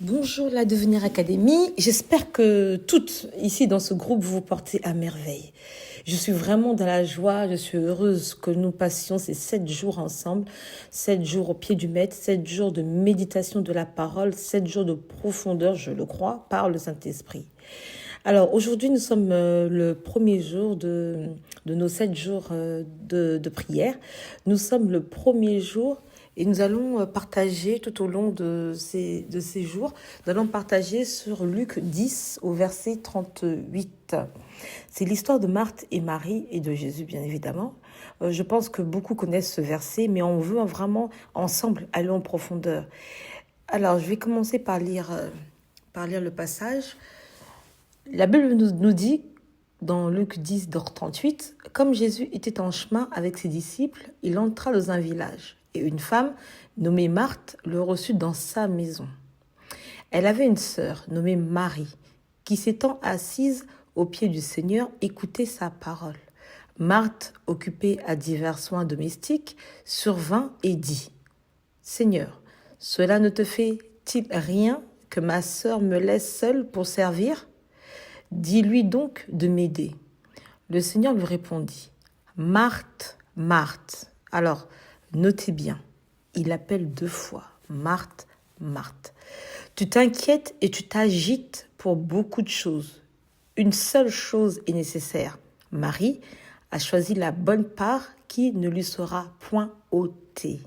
Bonjour la Devenir Académie, j'espère que toutes ici dans ce groupe vous portez à merveille. Je suis vraiment dans la joie, je suis heureuse que nous passions ces 7 jours ensemble, 7 jours au pied du maître, 7 jours de méditation de la parole, 7 jours de profondeur, je le crois, par le Saint-Esprit. Alors aujourd'hui nous sommes le premier jour de nos 7 jours de prière. Nous sommes le premier jour et nous allons partager tout au long de ces jours, nous allons partager sur Luc 10 au verset 38. C'est l'histoire de Marthe et Marie et de Jésus bien évidemment. Je pense que beaucoup connaissent ce verset, mais on veut vraiment ensemble aller en profondeur. Alors je vais commencer par lire le passage. La Bible nous dit dans Luc 10, 38, « Comme Jésus était en chemin avec ses disciples, il entra dans un village. Et une femme nommée Marthe le reçut dans sa maison. Elle avait une sœur nommée Marie, qui s'étant assise aux pieds du Seigneur, écoutait sa parole. Marthe, occupée à divers soins domestiques, survint et dit, « Seigneur, cela ne te fait-il rien que ma sœur me laisse seule pour servir ? Dis-lui donc de m'aider. » Le Seigneur lui répondit, « Marthe, Marthe. » Alors, notez bien, il appelle 2 fois, Marthe, Marthe. Tu t'inquiètes et tu t'agites pour beaucoup de choses. Une seule chose est nécessaire. Marie a choisi la bonne part qui ne lui sera point ôtée.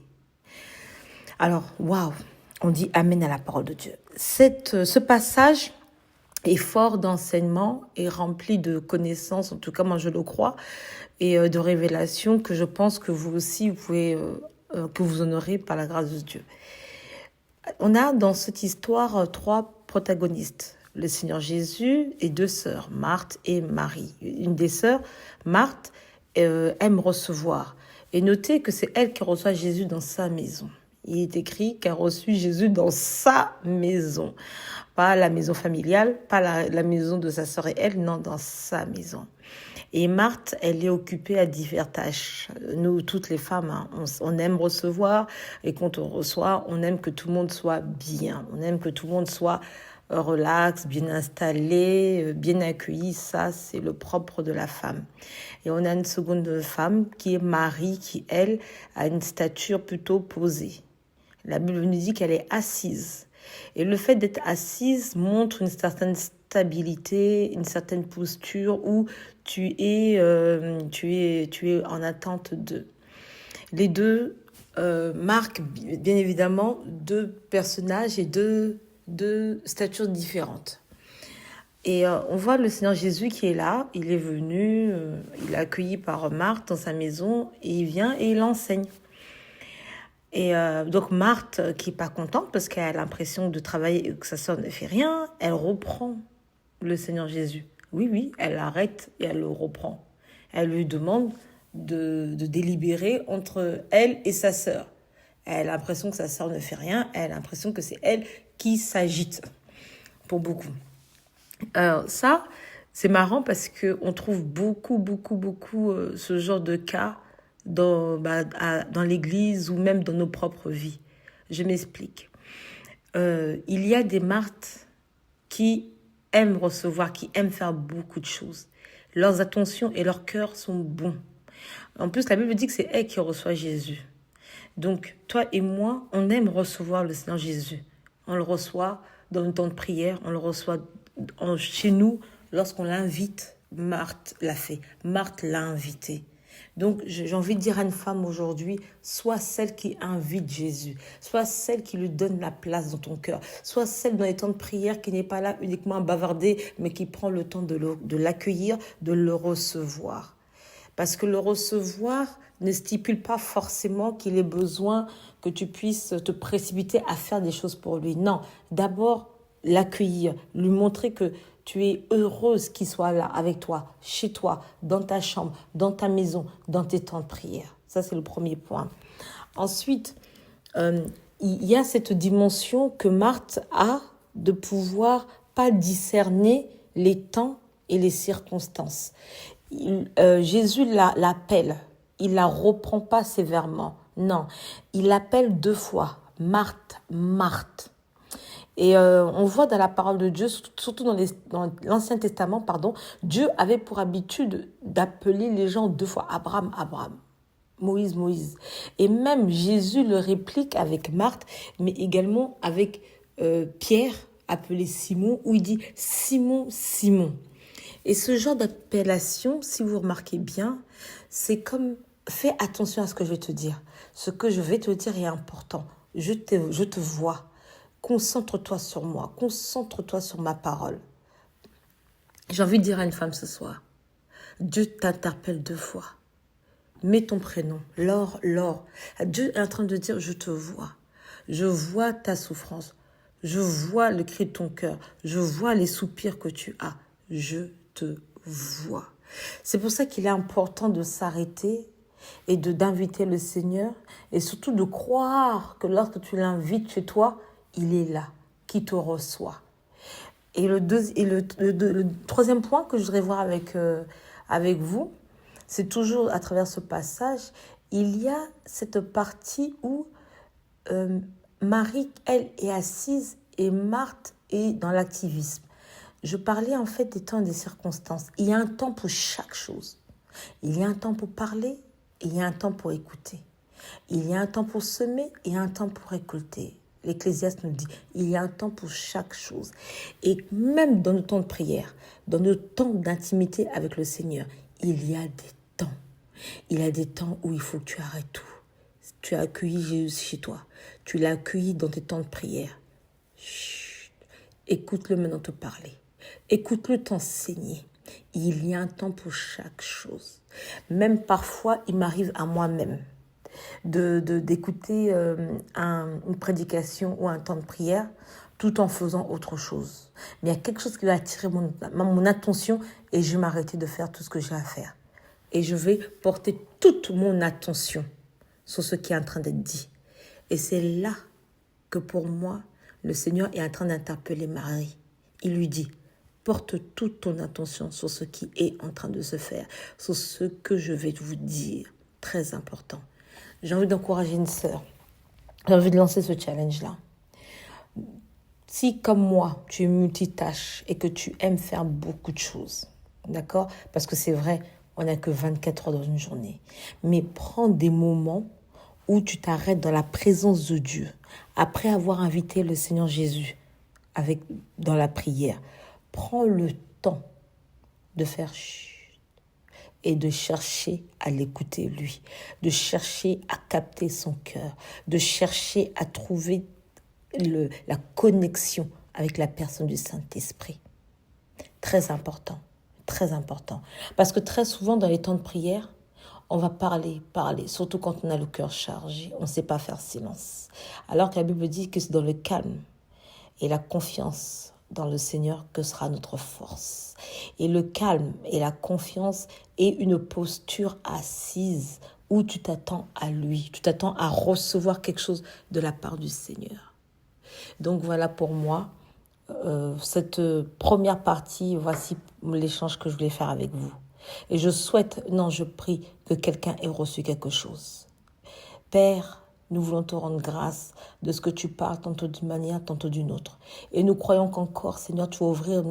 Alors, waouh, on dit Amen à la parole de Dieu. Ce passage est fort d'enseignements et rempli de connaissances, en tout cas moi je le crois, et de révélations que je pense que vous aussi vous pouvez, que vous honorez par la grâce de Dieu. On a dans cette histoire 3 protagonistes, le Seigneur Jésus et 2 sœurs, Marthe et Marie. Une des sœurs, Marthe, aime recevoir. Et notez que c'est elle qui reçoit Jésus dans sa maison. Il est écrit qu'elle a reçu Jésus dans sa maison. Pas la maison familiale, pas la maison de sa sœur et elle, non, dans sa maison. Et Marthe, elle est occupée à diverses tâches. Nous, toutes les femmes, hein, on aime recevoir. Et quand on reçoit, on aime que tout le monde soit bien. On aime que tout le monde soit relax, bien installé, bien accueilli. Ça, c'est le propre de la femme. Et on a une seconde femme qui est Marie, qui, elle, a une stature plutôt posée. La Bible nous dit qu'elle est assise. Et le fait d'être assise montre une certaine stabilité, une certaine posture où tu es en attente d'eux. Les deux marquent bien évidemment 2 personnages et deux statures différentes. Et on voit le Seigneur Jésus qui est là, il est venu, il est accueilli par Marthe dans sa maison et il vient et il enseigne. Et donc Marthe, qui n'est pas contente parce qu'elle a l'impression de travailler et que sa sœur ne fait rien, elle reprend le Seigneur Jésus. Oui, elle arrête et elle le reprend. Elle lui demande de délibérer entre elle et sa sœur. Elle a l'impression que sa sœur ne fait rien, elle a l'impression que c'est elle qui s'agite, pour beaucoup. Alors ça, c'est marrant parce qu'on trouve beaucoup ce genre de cas dans l'église ou même dans nos propres vies. Je m'explique. Il y a des Marthes qui aiment recevoir, qui aiment faire beaucoup de choses. Leurs attentions et leurs cœurs sont bons. En plus, la Bible dit que c'est elle qui reçoit Jésus. Donc, toi et moi, on aime recevoir le Seigneur Jésus. On le reçoit dans le temps de prière, on le reçoit chez nous lorsqu'on l'invite. Marthe l'a fait. Marthe l'a invité. Donc, j'ai envie de dire à une femme aujourd'hui, sois celle qui invite Jésus, sois celle qui lui donne la place dans ton cœur, sois celle dans les temps de prière qui n'est pas là uniquement à bavarder, mais qui prend le temps de l'accueillir, de le recevoir. Parce que le recevoir ne stipule pas forcément qu'il ait besoin que tu puisses te précipiter à faire des choses pour lui. Non, d'abord l'accueillir, lui montrer que tu es heureuse qu'il soit là avec toi, chez toi, dans ta chambre, dans ta maison, dans tes temps de prière. Ça, c'est le premier point. Ensuite, il y a cette dimension que Marthe a de pouvoir pas discerner les temps et les circonstances. Jésus l'appelle, il la reprend pas sévèrement. Non, il l'appelle 2 fois, Marthe, Marthe. Et on voit dans la parole de Dieu, surtout dans l'Ancien Testament, pardon, Dieu avait pour habitude d'appeler les gens 2 fois Abraham, Abraham. Moïse, Moïse. Et même Jésus le réplique avec Marthe, mais également avec Pierre, appelé Simon, où il dit Simon, Simon. Et ce genre d'appellation, si vous remarquez bien, c'est comme, fais attention à ce que je vais te dire. Ce que je vais te dire est important. Je te vois. Concentre-toi sur moi. Concentre-toi sur ma parole. J'ai envie de dire à une femme ce soir, Dieu t'interpelle 2 fois. Mets ton prénom, Laure, Laure. Dieu est en train de dire, je te vois. Je vois ta souffrance. Je vois le cri de ton cœur. Je vois les soupirs que tu as. Je te vois. C'est pour ça qu'il est important de s'arrêter et d'inviter le Seigneur et surtout de croire que lorsque tu l'invites chez toi, il est là, qui te reçoit. Et le troisième point que je voudrais voir avec vous, c'est toujours à travers ce passage, il y a cette partie où Marie, elle, est assise et Marthe est dans l'activisme. Je parlais en fait des temps et des circonstances. Il y a un temps pour chaque chose. Il y a un temps pour parler et il y a un temps pour écouter. Il y a un temps pour semer et un temps pour récolter. L'Ecclésiaste nous dit, il y a un temps pour chaque chose. Et même dans nos temps de prière, dans nos temps d'intimité avec le Seigneur, il y a des temps. Il y a des temps où il faut que tu arrêtes tout. Tu as accueilli Jésus chez toi. Tu l'as accueilli dans tes temps de prière. Chut. Écoute-le maintenant te parler. Écoute-le t'enseigner. Il y a un temps pour chaque chose. Même parfois, il m'arrive à moi-même d'écouter une prédication ou un temps de prière tout en faisant autre chose. Mais il y a quelque chose qui va attirer mon attention et je vais m'arrêter de faire tout ce que j'ai à faire. Et je vais porter toute mon attention sur ce qui est en train d'être dit. Et c'est là que pour moi, le Seigneur est en train d'interpeller Marie. Il lui dit, porte toute ton attention sur ce qui est en train de se faire, sur ce que je vais vous dire. Très important. J'ai envie d'encourager une sœur. J'ai envie de lancer ce challenge-là. Si, comme moi, tu es multitâche et que tu aimes faire beaucoup de choses, d'accord? Parce que c'est vrai, on n'a que 24 heures dans une journée. Mais prends des moments où tu t'arrêtes dans la présence de Dieu, après avoir invité le Seigneur Jésus dans la prière. Prends le temps de faire chut et de chercher à l'écouter lui, de chercher à capter son cœur, de chercher à trouver la connexion avec la personne du Saint-Esprit. Très important, très important. Parce que très souvent dans les temps de prière, on va parler, surtout quand on a le cœur chargé, on ne sait pas faire silence. Alors que la Bible dit que c'est dans le calme et la confiance dans le Seigneur que sera notre force. Et le calme et la confiance est une posture assise où tu t'attends à lui, tu t'attends à recevoir quelque chose de la part du Seigneur. Donc voilà pour moi, cette première partie, voici l'échange que je voulais faire avec vous. Et je prie que quelqu'un ait reçu quelque chose. Père, nous voulons te rendre grâce de ce que tu parles, tantôt d'une manière, tantôt d'une autre. Et nous croyons qu'encore, Seigneur, tu vas ouvrir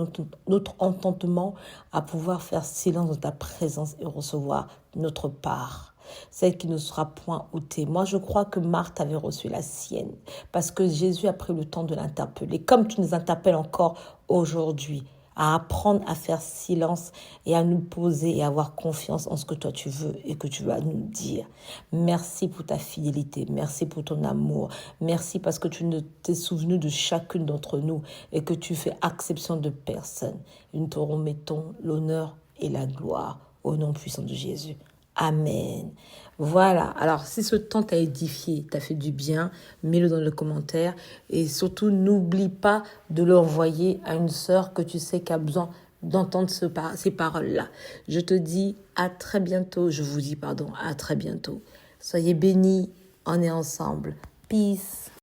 notre entendement à pouvoir faire silence dans ta présence et recevoir notre part, celle qui ne sera point ôtée. Moi, je crois que Marthe avait reçu la sienne, parce que Jésus a pris le temps de l'interpeller, comme tu nous interpelles encore aujourd'hui, à apprendre à faire silence et à nous poser et à avoir confiance en ce que toi tu veux et que tu vas nous dire. Merci pour ta fidélité, merci pour ton amour, merci parce que tu t'es souvenu de chacune d'entre nous et que tu fais exception de personne. Nous te remettons l'honneur et la gloire au nom puissant de Jésus. Amen. Voilà, alors si ce temps t'a édifié, t'a fait du bien, mets-le dans le commentaire et surtout n'oublie pas de l'envoyer à une sœur que tu sais qui a besoin d'entendre ces paroles-là. Je te dis à très bientôt, à très bientôt. Soyez bénis, on est ensemble. Peace.